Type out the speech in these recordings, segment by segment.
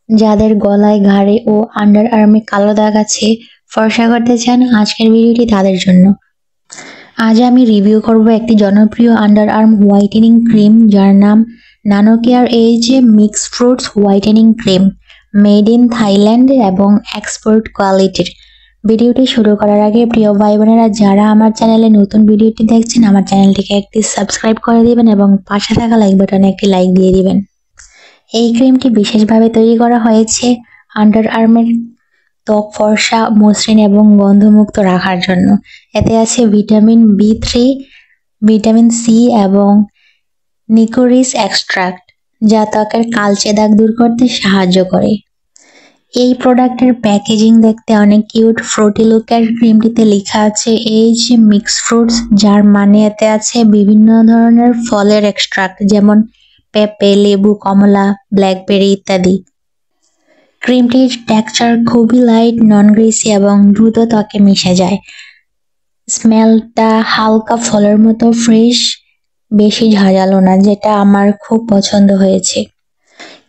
যাদের গলায়, ঘাড়ে ও আন্ডার আর্মে কালো দাগ আছে, ফর্সা করতে চান, আজকের ভিডিওটি তাদের জন্য। আজ আমি রিভিউ করব একটি জনপ্রিয় আন্ডার আর্ম হোয়াইটেনিং ক্রিম যার নাম nano care age mix fruits whitening cream, made in Thailand এবং এক্সপোর্ট কোয়ালিটির। ভিডিওটি শুরু করার আগে প্রিয় ভাই বোনেরা, যারা আমার চ্যানেলে নতুন ভিডিওটি দেখছেন, আমার চ্যানেলটিকে একটি সাবস্ক্রাইব করে দিবেন এবং পাশে থাকা লাইক বাটনে একটি লাইক দিয়ে দিবেন। এই ক্রিমটি বিশেষভাবে তৈরি করা হয়েছে আন্ডার আর্মের ত্বক ফর্সা, মসৃণ এবং গন্ধমুক্ত রাখার জন্য। এতে আছে ভিটামিন B3, ভিটামিন সি এবং নিকোরিস এক্সট্রাক্ট, যা ত্বকের কালচে দাগ দূর করতে সাহায্য করে। এই প্রোডাক্টের প্যাকেজিং দেখতে অনেক কিউট, ফ্রুটি লুকের। ক্রিমটিতে লেখা আছে এজ মিক্স ফ্রুটস, যার মানে এতে আছে বিভিন্ন ধরনের ফলের এক্সট্রাক্ট, যেমন পেঁপে, লেবু, কমলা, ব্ল্যাকবেরি ইত্যাদি। ক্রিমটির টেক্সচার খুবই লাইট, নন গ্রিসি এবং দ্রুত ত্বকে মিশে যায়। স্মেলটা হালকা ফলের মতো ফ্রেশ, বেশি ঝাঁঝালো না, যেটা আমার খুব পছন্দ হয়েছে।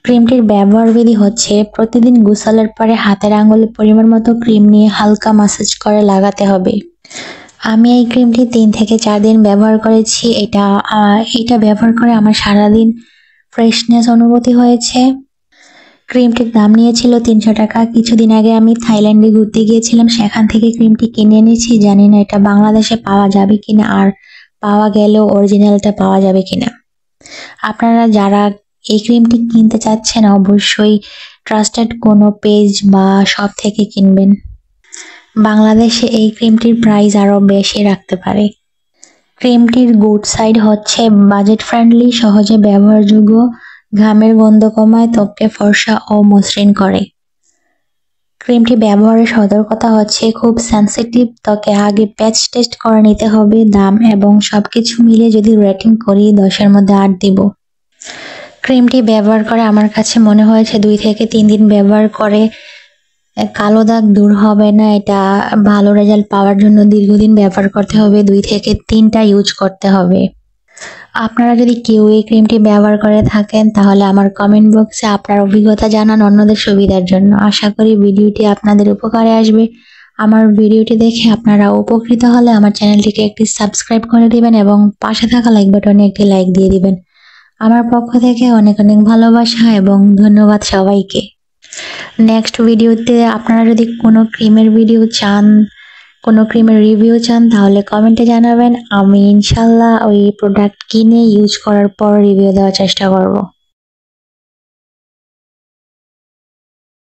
ক্রিমটির ব্যবহার বিধি হচ্ছে প্রতিদিন গোসলের পরে হাতের আঙ্গুলে পরিমাণ মতো ক্রিম নিয়ে হালকা ম্যাসাজ করে লাগাতে হবে। আমি এই ক্রিমটি 3 থেকে 4 দিন ব্যবহার করেছি। এটা ব্যবহার করে আমার সারাদিন ফ্রেশনেস অনুভূতি হয়েছে। ক্রিমটির দাম নিয়েছিল 300 টাকা। কিছুদিন আগে আমি থাইল্যান্ডে ঘুরতে গিয়েছিলাম, সেখান থেকে ক্রিমটি কিনে এনেছি। জানি না এটা বাংলাদেশে পাওয়া যাবে কিনা, আর পাওয়া গেলেও অরিজিনালটা পাওয়া যাবে কিনা। আপনারা যারা এই ক্রিমটি কিনতে চাচ্ছেন, অবশ্যই ট্রাস্টেড কোনো পেজ বা শপ থেকে কিনবেন। বাংলাদেশে এই ক্রিমটির প্রাইস আরো বেশি রাখতে পারে। ক্রিমটির গুড সাইড হচ্ছে বাজেট ফ্রেন্ডলি, সহজে ব্যবহারযোগ্য, ঘামের গন্ধ কমায়, ত্বককে ফর্সা ও মসৃণ করে। ক্রিমটি ব্যবহারের সতর্কতা হচ্ছে খুব সেনসিটিভ ত্বকে আগে প্যাচ টেস্ট করে নিতে হবে। দাম এবং সবকিছু মিলে যদি রেটিং করি 10-এর মধ্যে 8 দিব। ক্রিমটি ব্যবহার করে আমার কাছে মনে হয়েছে 2 থেকে 3 দিন ব্যবহার করে কালো দাগ দূর হবে না। এটা ভালো রেজাল্ট পাওয়ার জন্য দীর্ঘদিন ব্যবহার করতে হবে, 2 থেকে 3টা ইউজ করতে হবে। আপনারা যদি কেউ এই ক্রিমটি ব্যবহার করে থাকেন, তাহলে আমার কমেন্ট বক্সে আপনার অভিজ্ঞতা জানান অন্যদের সুবিধার জন্য। আশা করি ভিডিওটি আপনাদের উপকারে আসবে। আমার ভিডিওটি দেখে আপনারা উপকৃত হলে আমার চ্যানেলটিকে একটি সাবস্ক্রাইব করে দিবেন এবং পাশে থাকা লাইক বাটনে একটি লাইক দিয়ে দিবেন। আমার পক্ষ থেকে অনেক অনেক ভালোবাসা এবং ধন্যবাদ সবাইকে। নেক্সট ভিডিওতে আপনারা যদি কোনো ক্রিমের ভিডিও চান, কোনো ক্রিমের রিভিউ চান, তাহলে কমেন্টে জানাবেন। আমি ইনশাল্লাহ ওই প্রোডাক্ট কিনে ইউজ করার পর রিভিউ দেওয়ার চেষ্টা করব।